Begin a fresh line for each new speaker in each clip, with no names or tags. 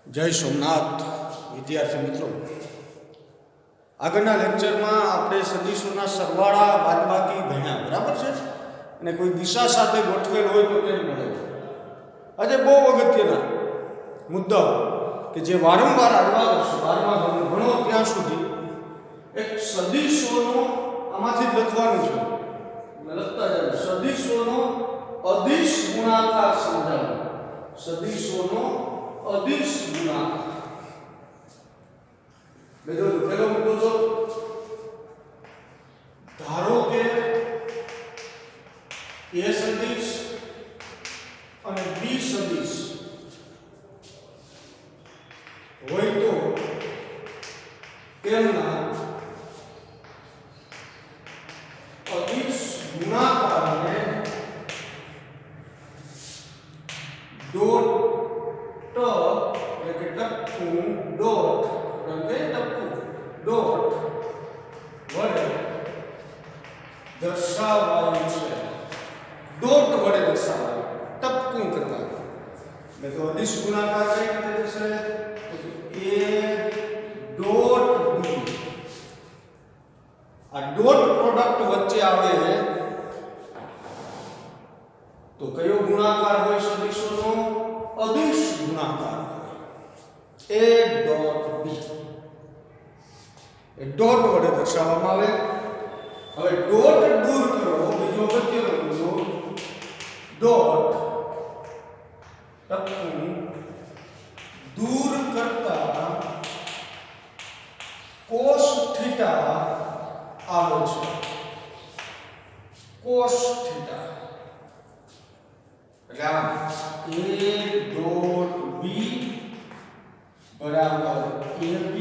જય સોમનાથ વિદ્યાર્થી મિત્રો, આગળના લેક્ચરમાં આપણે સદીશોના સરવાળા બાદબાકી ભણ્યા, બરાબર છે? અને કોઈ દિશા સાથે ગોઠવેલ હોય તો કેમ મળે. આજે બહુ અગત્યના મુદ્દાઓ કે જે વારંવાર આવવા આવશે 12મા ધોરણ ભણો ત્યાં સુધી. એક સદીશોનો આમાંથી જ લખવાનું છે, લખતા જાય. સદીશોનો અદિશ ગુણાકાર સમજાવો. સદીશોનો અદિશ ગુણાકાર. પહેલો મુદ્દો તો ધારો કે એ સદિશ અને બી સદિશ હોય તો તેમના અદિશ ગુણાકારને ડોટ એટલે કે ટપકું ડોટ વડે દર્શાવાયું છે. ડોટ વડે દર્શાવાયું, ટપકું કરવાનું. એટલે તો અદિશ ગુણાકાર કઈ રીતે થશે? A dot B. આ ડોટ પ્રોડક્ટ વચ્ચે આવે તો કયો ગુણાકાર હોય સદિશોનો? અદિશ ગુણાકાર. એ ડોટ બી એ ડોટ વડે દર્શાવવામાં આવે. હવે ડોટ દૂર કરો, બીજો અગત્યનો મુદ્દો. ડોટ ટપકું દૂર કરતા કોસ થીટા આવે છે. કોસ થીટા એટલે આ એ ડોટ બી બરાબર AB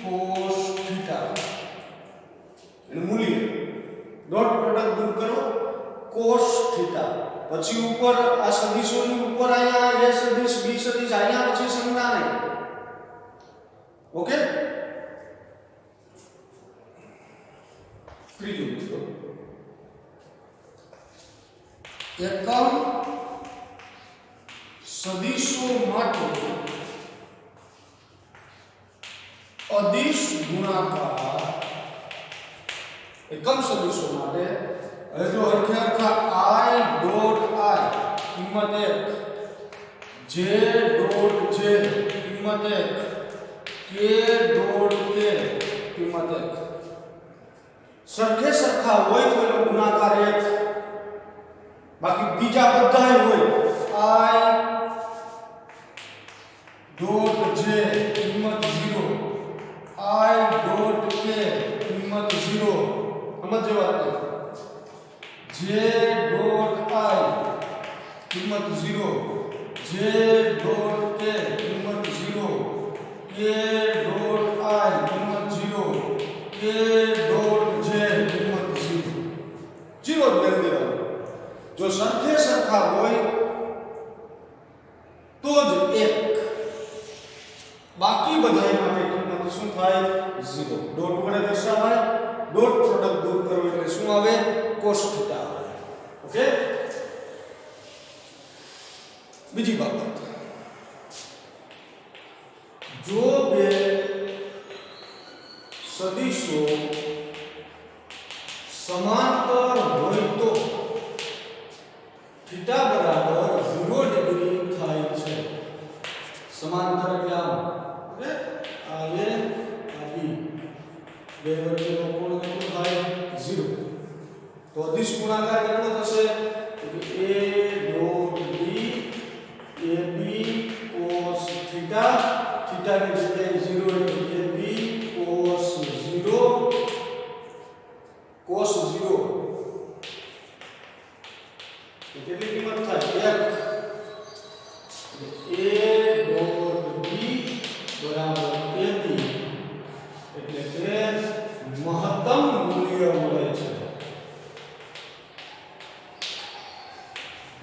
cos થીટા. એનું મૂલ્ય ડોટ પ્રોડક્ટ દૂર કરો, cos થીટા. પછી ઉપર આ સદિશોની ઉપર આયા એ સદિશ બી સદિશ આયા, પછી સંજ્ઞા નહીં. ઓકે. ત્રીજો મુદ્દો, એકમ સદિશો માટે અદિશ ગુણાકાર. એકમ સદિશો માટે હવે જો હરખા I ડોટ I કિંમત 1, J ડોટ J કિંમત 1, K ડોટ K કિંમત 1 સરખે સરખા હોય તો એનો ગુણાકાર 1. બાકી બીજા બધા હોય I ડોટ J કિંમત 0, I ડોટ K કિંમત 0. સમજવા દે. J ડોટ I કિંમત 0, J ડોટ K કિંમત 0, K ડોટ I કિંમત 0, K ડોટ J કિંમત 0. 0 લઈ દેવાનું. જો સરખે સરખા હોય તો જ 1. બાકી બધા માટે કિંમત શું થાય? 0. ડોટ વડે દર્શાવાય. ડોટ પ્રોડક્ટ દૂર કરો એટલે શું આવે? કોસ થીટા આવે. ઓકે. બીજી બાબત, જો બે સદિશો સમાંતર હોય તો થીટા બરાબર 0 ડિગ્રી થાય છે. સમાંતર એટલે આમ, ઓકે, આ A આ B, બે વચ્ચેનો કોણ કેટલો થાય? 0. તો અદિશ ગુણાકાર કેટલો થશે? A dot B AB cos થીટા. થીટાની જગ્યાએ 0 એટલે AB cos 0 cos 0. કેટલી કિંમત થાય? 1. A ડોટ B બરાબર AB એટલે કે મહત્તમ મૂલ્ય મળે છે.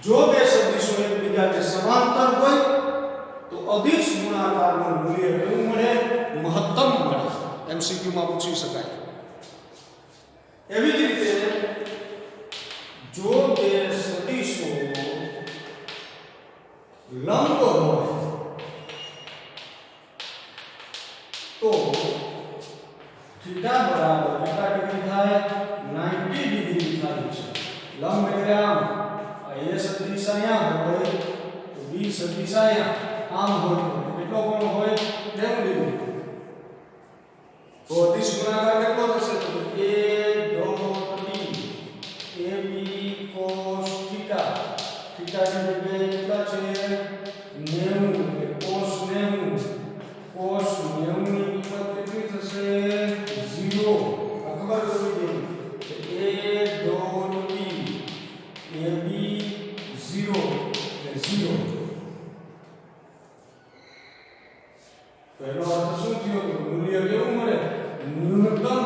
જો બે સદિશો એકબીજાને સમાંતર હોય તો અદિશ ગુણાકારનું મૂલ્ય કેવું મળે? મહત્તમ મળે. MCQ માં પૂછી શકાય. એવી જ રીતે જો બે સદિશો લંબ હોય સદિશ અહીંયા હોય તો b સદિશ અહીંયા આમ હોય કેટલો કોણ હોય લેવું લીધું તો અદિશ ગુણાકાર કેટલો થશે તો a dot b ab cos θ θ ની જગ્યાએ કેટલા છે 90 cos 90 cos 90 ની કિંમત કેટલી થશે 0 આ ખબર હોવી જોઈએ a ડોટ b ab 0 એટલે 0 તો એનો અર્થ શું થયો કે મૂલ્ય કેવું મળે ન્યૂનતમ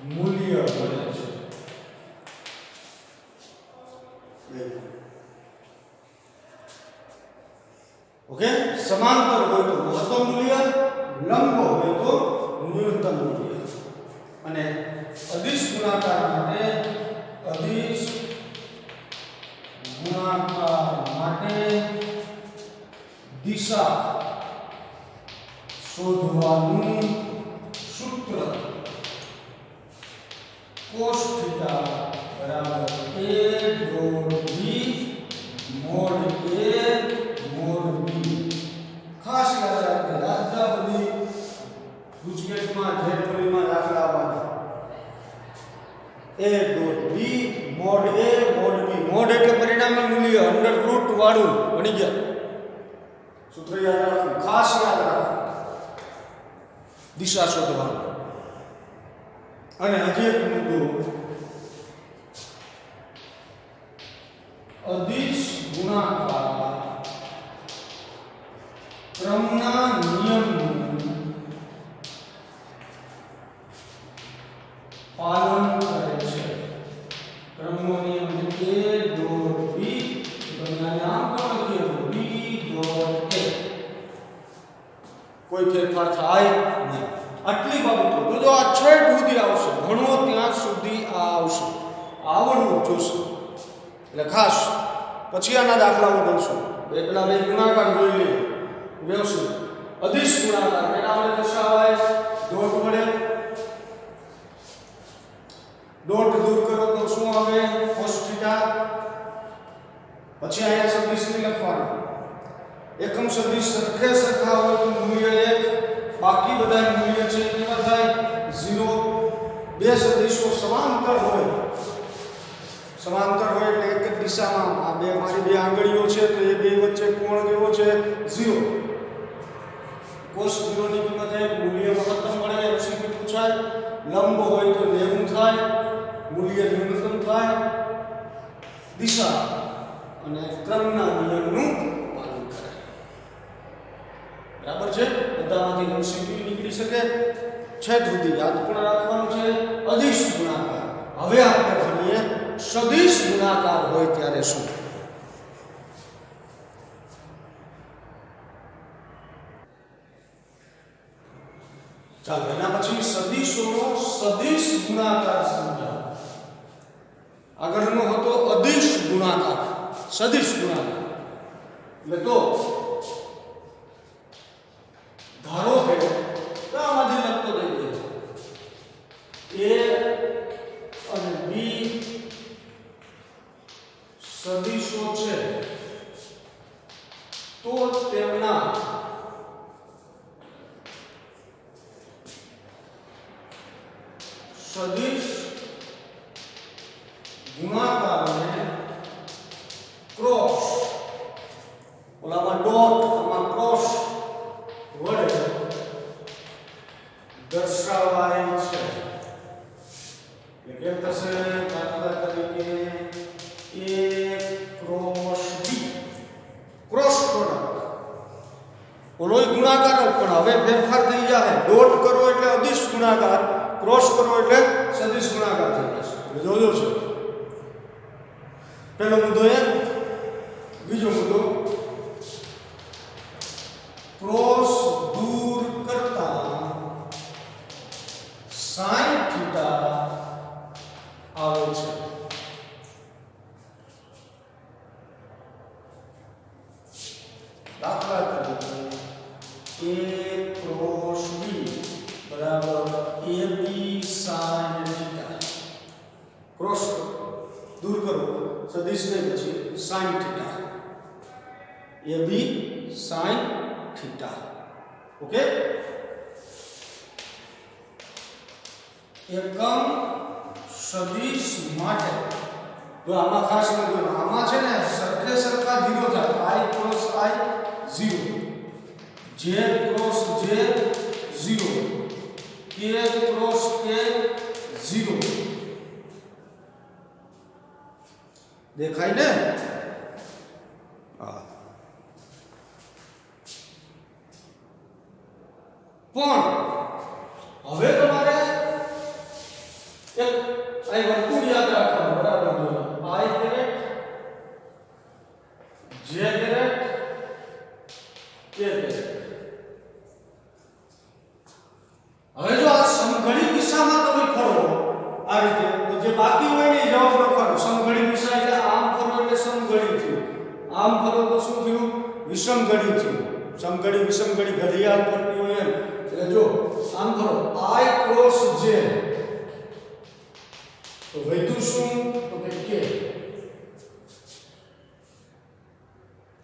મૂલ્ય મળે છે ઓકે સમાંતર હોય તો મહત્તમ મૂલ્ય લંબ હોય તો ન્યૂનતમ મૂલ્ય અને અદિશ ગુણાકાર માટે દિશા શોધવાનું સૂત્ર cos θ બરાબર a dot b mode a mode b ખાસ યાદ રાખજો દાખલા બધી ગુજકેટમાં જેડબલીમાં દાખલા આવવાના a dot b mode a mode b mode એટલે પરિણામી મૂલ્ય અંડર રૂટ વાળું બની ગયા સૂત્ર યાદ રાખો ખાસ યાદ રાખો દિશા શોધવાનું અને હજી એક મુદ્દો અદિશ ગુણાકાર ક્રમના નિયમનું પાલન કરે છે ક્રમનો નિયમ a ડોટ b તમને નામ પણ લખ્યું b ડોટ a કોઈ ફેરફાર થાય નહીં આટલી બાબતો જો આ છેડ સુધી આવશે ભણો ત્યાં સુધી આ આવશે આવડવું જોશે એટલે ખાસ પછી આના દાખલાઓ ગણશું પેલા બે ગુણાકાર જોઈ લઈએ વ્યવસ્થિત અદિશ ગુણાકાર એના વડે દર્શાવાય ડોટ વડે ડોટ દૂર કરો તો શું આવે cos θ પછી અહીંયા સદિશને લખવાનું એકમ સદિશ સરખે સરખા હોય તો મૂલ્ય 1 બાકી બધા મૂલ્ય છે કેવા થાય 0 બે સદિશો સમાંતર હોય એટલે એક જ દિશામાં આ બે મારી બે આંગળીઓ છે તો એ બે વચ્ચે કોણ કેવો છે 0 cos 0 ની કિંમત એક મૂલ્ય મહત્તમ મળે એમસીક્યુ પૂછાય લંબ હોય તો 90 થાય મૂલ્ય ન્યૂનતમ થાય દિશા અને ક્રમના નિયમનું પાલન કરે બરાબર છે બધામાંથી એમસીક્યુ નીકળી શકે છે સુધી યાદ પણ રાખવાનું છે અદિશ ગુણાકાર હવે આપણે ભણીએ સદિશ ગુણાકાર હોય ત્યારે શું ચાલો એના પછી સદિશોનો સદિશ ગુણાકાર સમજાવો આગળનો હતો અદિશ ગુણાકાર સદિશ ગુણાકાર એટલે તો ધારો કે આમાંથી લખતો દઈએ a અને b સદિશો છે તો તેમના સદિશ ગુણાકારને ક્રોસ ઓલામાં ડોટ આમાં ક્રોસ વડે દર્શાવાય છે એટલે કેમ થશે દાખલા તરીકે a cross b cross product ઓલોય ગુણાકાર પણ હવે ફેરફાર થઈ જાય ડોટ કરો એટલે અદિશ ગુણાકાર ક્રોસ કરો એટલે સદિશ ગુણાકાર થઈ જશે જોજો છે પહેલો મુદ્દો એ બીજો મુદ્દો ક્રોસ દૂર કરતા sin θ આવે છે દાખલા તરીકે a ક્રોસ b બરાબર ab sin θ ક્રોસ દૂર કરો સદિશ ને પછી sin theta. AB sin theta. Okay, એકમ સદિશ માટે જો આમાં ખાસ નોંધો, આમાં છે ને સરખે સરખા 0 થાય, I cross I 0, J cross J 0, K cross K 0. દેખાય ને? હા. પણ હવે તમારે એક આ વર્તુળ યાદ રાખવાનું, બરાબર? I caret J caret K caret. હવે જો આ સમઘડી દિશામાં તમે ફરો આ રીતે, તો જે બાકી હોય ને જવાબ લખવાનો. સમઘડી દિશા એટલે આમ ફરો એટલે સમઘડી થયું, આમ ફરો તો શું થયું? વિષમઘડી થયું. સમઘડી વિષમઘડી ઘડિયાળ ફરતી હોય એમ. એટલે જો આમ ફરો I ક્રોસ J, તો વધ્યું શું? તો કે K.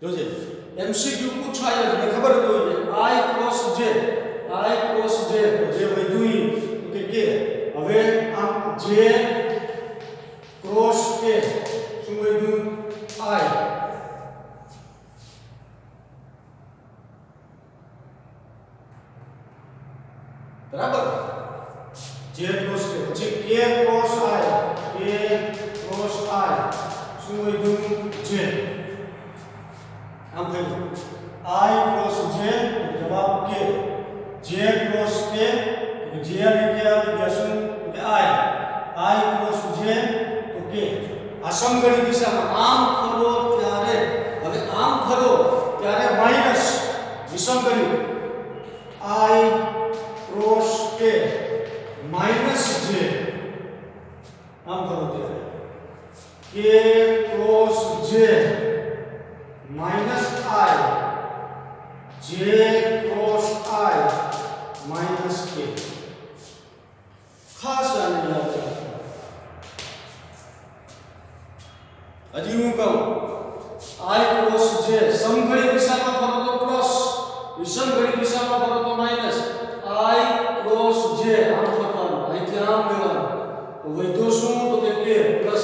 જોજે MCQ પૂછાય એટલે ખબર જ હોય I cross J, I cross J, તો જે વધ્યું તો કે K. હવે આમ J ક્રોસ K શું વધ્યું? I. બરાબર? J ક્રોસ K, પછી K cross I, K cross I શું વધ્યું? J. આમ થયું I ક્રોસ J, જવાબ K. J cross K, J અને K આવી ગયા શું? કે I ક્રોસ J તો K. આ સમઘડી દિશામાં આમ ફરો ત્યારે, હવે આમ ફરો ત્યારે માઈનસ વિષમઘડી I cross K minus J. આમ ફરો ત્યારે K cross J minus I, J cross I minus K. ખાસ આને યાદ રાખો. હજી હું કહું I ક્રોસ J સમઘડી દિશામાં ફરો તો પ્લસ, વિષમઘડી દિશામાં ફરો તો માઈનસ. I ક્રોસ J આમ ફરવાનું, અહીંથી આમ લેવાનું, તો વધ્યું શું? તો કે K plus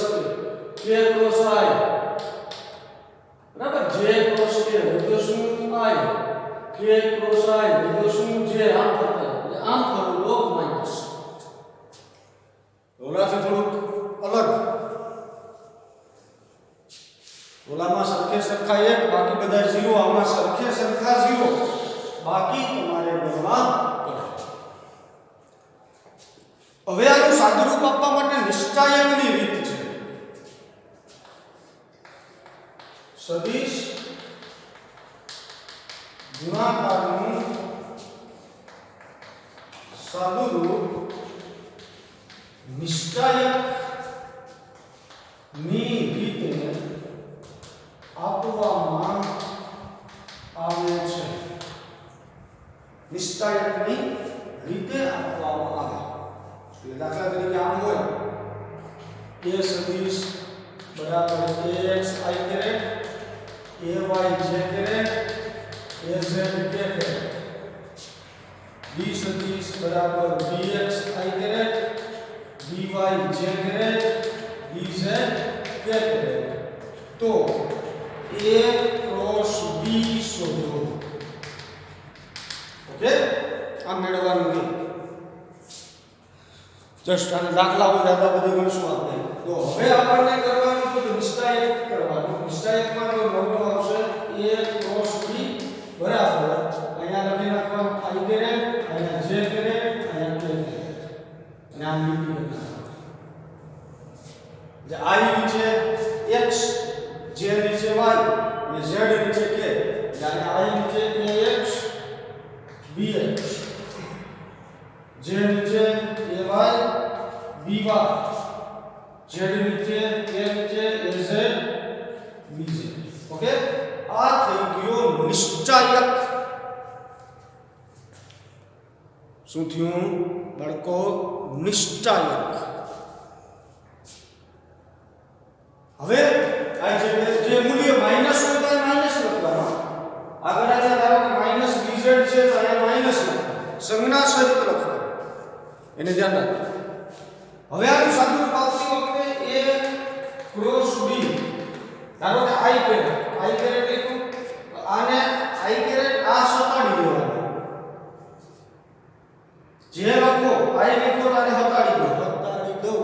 K cross I. બરાબર? J ક્રોસ K વધ્યું શું? I. K ક્રોસ I વધ્યું શું? J. આમ ફરતા એટલે આમ ફરવું તો માઈનસ. ઓલાથી થોડુંક અલગ. ઓલામાં સરખે સરખા 1, બાકી બધા 0. આમાં સરખે સરખા 0, બાકી તમારે ગણવા પડે. હવે આનું સાદુરૂપ આપવા માટે નિશ્ચાયકની રીત છે. સદિશ ગુણાકારનું સાદુરૂપ નિશ્ચાયકની રીતે આપવામાં આવે છે. નિશ્ચાયકની રીતે આપવામાં આવે. દાખલા તરીકે આમ હોય A સદિશ બરાબર AX I caret, AY J caret, AZ K caret. B સદિશ બરાબર BX I caret, BY J caret, BZ K caret. તો A ક્રોસ B શોધો. ઓકે, આ મેળવવાનું નહીં. જસ્ટ આને દાખલાઓ યાદ બધું ગણશું આપણે. તો હવે આપણને કરવાનું છે નિશ્ચાયક કરવાનું. નિશ્ચાયકમાં જો નોંધો આવશે A ક્રોસ B બરાબર અહીંયા લખી નાખવાનું I કેરેટ, અહીંયા J કેરેટ, અહીંયા K કેરેટ, અને આમ લીટી લખવાનું. જે I નીચે X, J નીચે Y અને Z નીચે K. એટલે I નીચે AX BX, J નીચે AY BY, Z નીચે K નીચે AZ BZ. ઓકે, આ થઈ ગયો નિશ્ચાયક. શું થયું બાળકો? નિશ્ચાયક. હવે આ જે કેરેટ લીધું આને આઈ કેરેટ આ સતાડી દેવાનું જે લખો આઈ લીધો આને હટાડી દો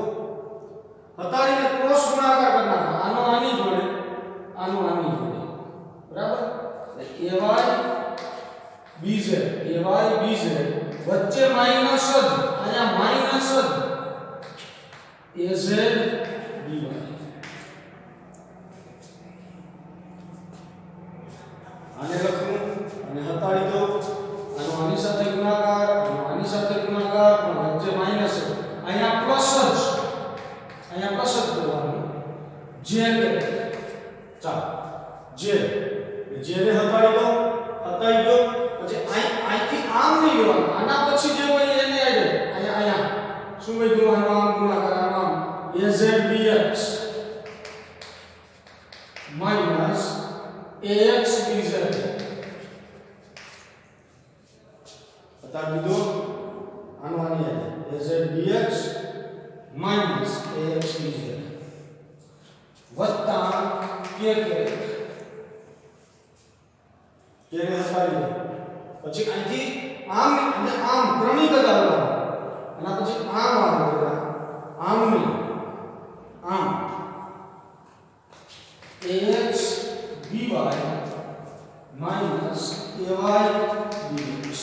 હટાડીને ક્રોસ ગુણાકાર કરવાના આનો આની જોડે આનો આની જોડે બરાબર AY BZ વચ્ચે માઈનસ જ અહીંયા માઈનસ જ AZ BY આને લખું અને હટાડી દો આનો આની સાથે ગુણાકાર આની સાથે ગુણાકાર પણ વચ્ચે માઈનસ અહીંયા પ્લસ જ કરવાનું જે ચાલો જે ને હટાડી દો પછી અહીંથી આમ નહીં લેવાનું આના પછી જે હોય એને એડ અહીંયા શું કીધું આનો આમ ગુણાકાર આનો આમ AZBX માઈનસ AXBZ હટાડી દો આનો આની AZBX માઈનસ AXBZ વત્તા કેને હટાડી દો પછી અહીંથી આમ અને આમ ક્રમિક જ આવવાનું અને પછી આમ આવવાનું આમ નહીં આમ AX BY minus AY BX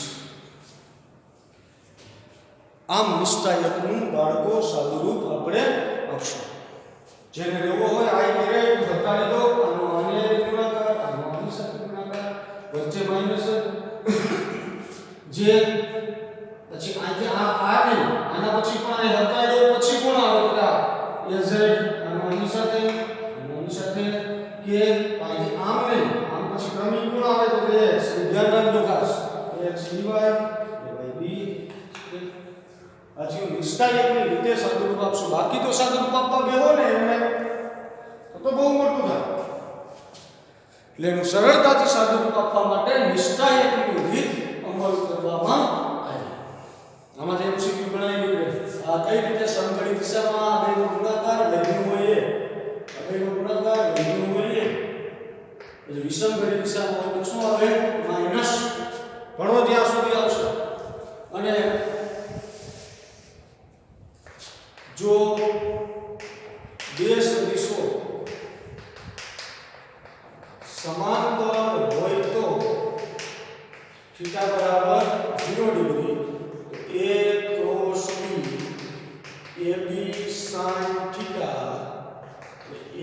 આમ નિશ્ચાયકનું બાળકો સાદુરૂપ આપણે આપશું જેને લેવો હોય આઈ કેરેટ હટાડી દો આનો આને ગુણાકાર આનો આની સાથે ગુણાકાર વચ્ચે માઈનસ જે પછી અહીંથી આ નહીં આના પછી પણ આ હટાડી દો પછી કોણ આવે તો AZ આનો આની સાથે કે અહીંથી આમ નહીં આમ પછી ક્રમિક કોણ આવે તો AX ધ્યાન રાખજો ખાસ AX BY B હજી નિશ્ચાયકની રીતે સાદુરૂપ આપશું બાકી તો સાદુરૂપ આપવા બેહો ને એમને તો બહુ મોટું થાય એટલે એનું સરળતાથી સાદુરૂપ આપવા માટે નિશ્ચાયકની રીત અમલ કરવામાં આવી આમાં MCQ બનાવી દીધું આ કઈ રીતે સમઘડી દિશામાં આ બેનો ગુણાકાર લઈને હોય આ બેનો ગુણાકાર લઈને હોય એટલે વિષમઘડી દિશામાં હોય તો શું આવે માઈનસ ભણો ત્યાં સુધી આવશે અને जो બે સદિશો समांतर હોય તો थीटा बराबर 0 डिग्री तो a cos b ab sin theta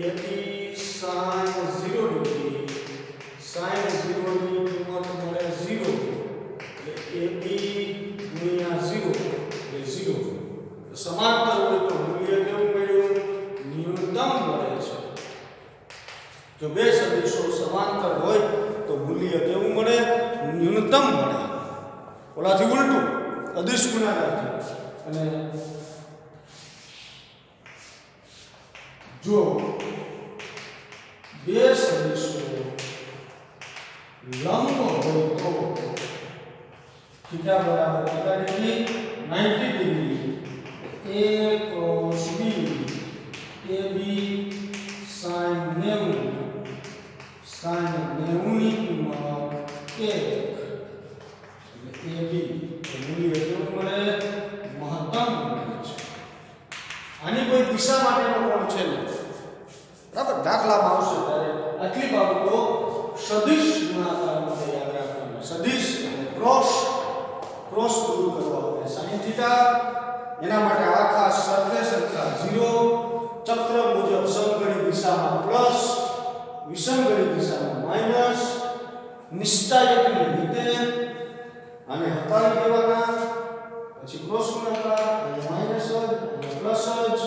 ab sin 0 degree sin 0 ની કિંમત મળે 0 એટલે ab ગુણ્યા 0 એટલે 0 समांतर હોય તો મૂલ્ય કેવું મળ્યું ન્યૂનતમ મળે છે જો બે સદિશો સમાંતર હોય તો મૂલ્ય કેવું મળે ન્યૂનતમ મળે ઓલાથી ઉલટું અદિશ ગુણાકાર અને જો બે સદિશો લંબ હોય તો થીટા બરાબર theta degree 90 degree a cos b ab sin 90 ની કિંમત 1 એટલે ab મૂલ્ય કેટલું મળે મહત્તમ મળે છે આની કોઈ દિશા માટેનો કોણ છે બરાબર દાખલામાં આવશે ત્યારે આટલી બાબતો સદિશ ગુણાકાર માટે યાદ રાખવાની સદિશ અને ક્રોસ દૂર કરવા માટે sin થીટા એના માટે આ ખાસ સરફેસ અંતર 0 ચક્ર મુજબ સમઘડી દિશામાં પ્લસ વિષમઘડી દિશામાં માઈનસ નિશ્ચાયકની રીતે આને હટાવી દેવાના પછી ક્રોસ ગુણાકાર અને માઈનસ જ અને પ્લસ જ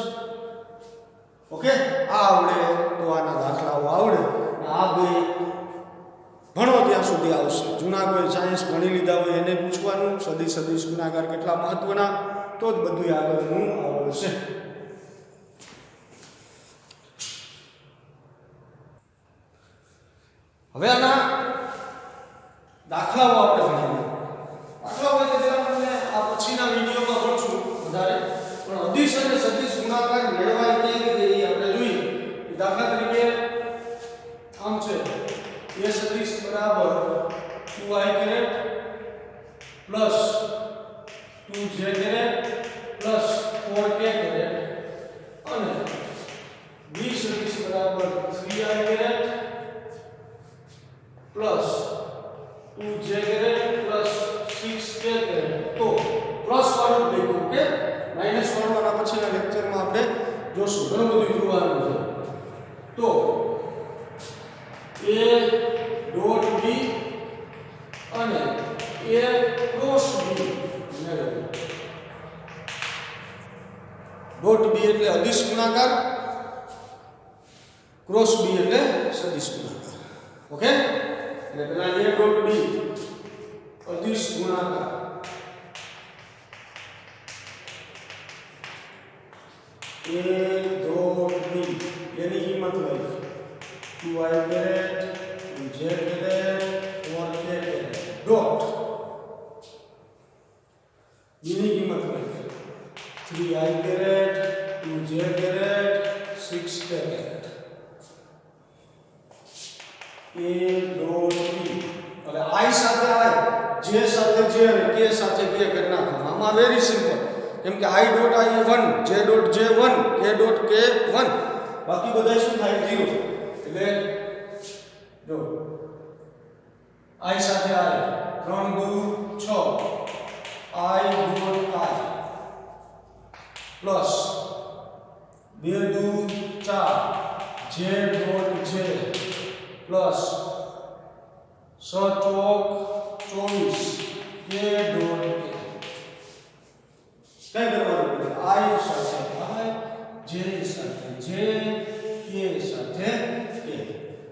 ઓકે આ આવડે તો આના દાખલાઓ આવડે આ બે ભણો ત્યાં સુધી આવશે જૂના કોઈ સાયન્સ ભણી લીધા હોય એને પૂછવાનું સદિશ ગુણાકાર કેટલા મહત્વના તો જ બધું આગળનું આવશે હવે આના દાખલાઓ આપણે ભણીએ દાખલાઓ એટલે જરા તમને આ પછીના વિડિયોમાં ભણશું વધારે પણ અદિશ અને સદિશ ગુણાકાર મેળવવા કેવી રીતે આપણે જોઈએ દાખલા તરીકે આમ છે a સદિશ બરાબર 2i caret plus 2j caret plus 4k caret અને b સદિશ બરાબર 3i caret plus 2j caret plus 6k caret. તો પ્લસ વાળું લખ્યું કે માઈનસ વાળવાના પછીના લેક્ચરમાં આપણે જોશું. ઘણું બધું જોવાનું છે. તો a ડોટ b અને a ક્રોસ b મેળવ્યું. ડોટ b એટલે અદિશ ગુણાકાર, ક્રોસ b એટલે સદિશ ગુણાકાર. ઓકે, એટલે પેલા a ડોટ b અદિશ ગુણાકાર a ડોટ b એની કિંમત લઈ 2i caret 2j caret 4k caret dot b ની કિંમત લઈ 3i caret 2j caret 6k caret a dot b. હવે i સાથે i, j સાથે j અને k સાથે k કરી નાખવાનું. આમાં વેરી સિમ્પલ, કેમ કે i dot i 1, j dot j 1, k dot k 1, બાકી બધા શું થાય 0. એટલે જો i સાથે i 3 2 6 i dot i plus 2 2 4 j dot j plus 6 ચોક 24 k ડોટ k. કઈ કરવાનું? i સાથે i, j સાથે j, k સાથે k.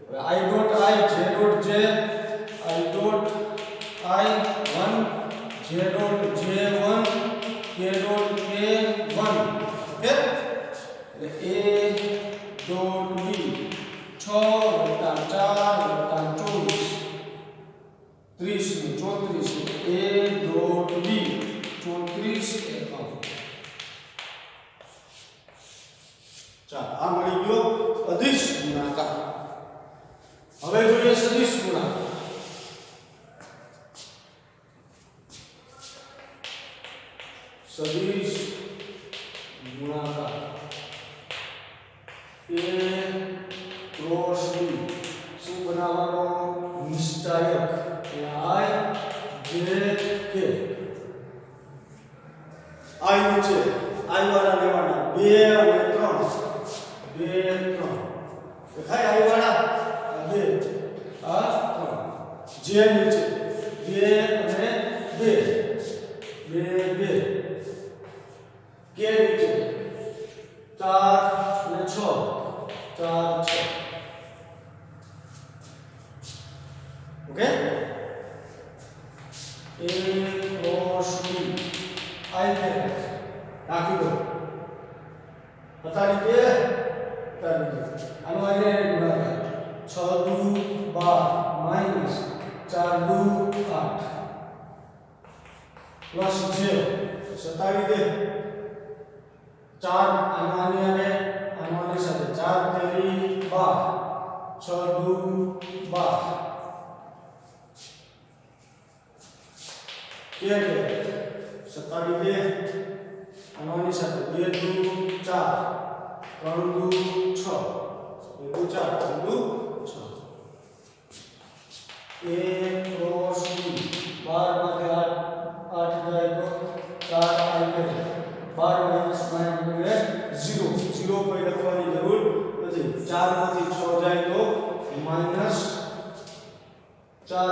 હવે i dot i, j dot j, i dot i 1, j dot j 1, k dot k 1. Okay, એટલે a dot b 6 + 4 + 24 30 34 a dot b 34 એકમ. ચાલો, આ મળી ગયો અદિશ ગુણાકાર. હવે જોઈએ સદિશ ગુણાકાર. સદિશ ગુણાકાર a ક્રોસ b શું બનાવવાનો? નિશ્ચાયક i j k. i નીચે i વાળા લેવાના 2 અને 3, 2 3 દેખાય. i વાળા 2 આ 3, j નીચે 2 અને 2, 2 2, k નીચે 4 અને 6, 4 6. Okay, a cross b i caret નાખી દો. બતાડી દે, આનો આને ગુણાકાર 6 દુ 12 માઈનસ 4 દુ 8 પ્લસ j 27 દે 4 આની સાથે 4 તેરી 12 6 દુ 12 કે 27 દે આની સાથે 2 દુ 4 3 દુ 6 1 દુ 4 3 દુ 6. a ક્રોસ b 12 માંથી 8 જાય તો 4 i કરે 12 - 0 0 કોઈ લખવાની જરૂર નથી. 4 માંથી 6 જાય તો -4 - 6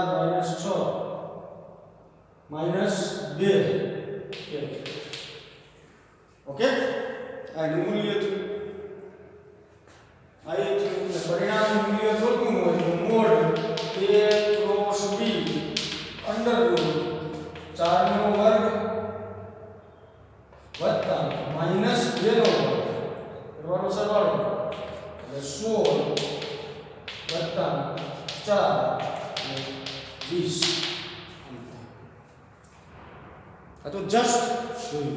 -2. ઓકે, આ મૂલ્ય છે. આ છે પરિણામ મૂલ્ય શોધવું હોય તો mode a cross b under route 4 નો વર્ગ વત્તા માઈનસ 2 નો વર્ગ કરવાનો સરવાળો એટલે 16 વત્તા 4 20. આ તો જસ્ટ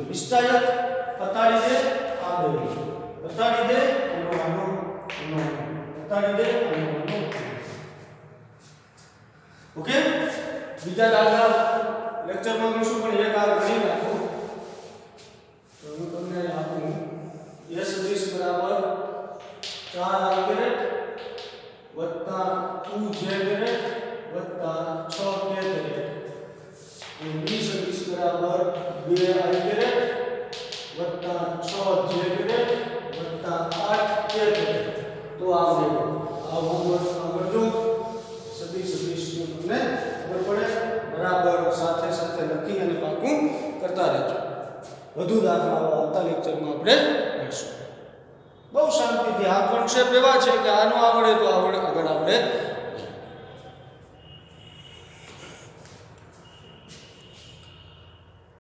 નિશ્ચાયક બતાડી દે. આ બે બતાડી દે, આનો બતાડી દે, આનો ઓકે બીજા દાખલા લેક્ચરમાં જોઈશું પણ એક આ ગણી નાખો તો હું તમને આપું s સદિશ બરાબર 4 કેરેટ વત્તા 2j કેરેટ વત્તા 6k કેરેટ અને b સદિશ બરાબર 2i કેરેટ વત્તા 6j કેરેટ વત્તા 8k કેરેટ તો આવડે આ હોમવર્ક કરજો સદિશનું તમને ખબર પડે બરાબર સાથે સાથે લખી અને પાકું કરતા રહેજો વધુ દાખલાઓ આવતા લેક્ચરમાં આપણે લઈશું બહુ શાંતિથી આ કોન્સેપ્ટ એવા છે કે આનો આવડે તો આગળ આપણે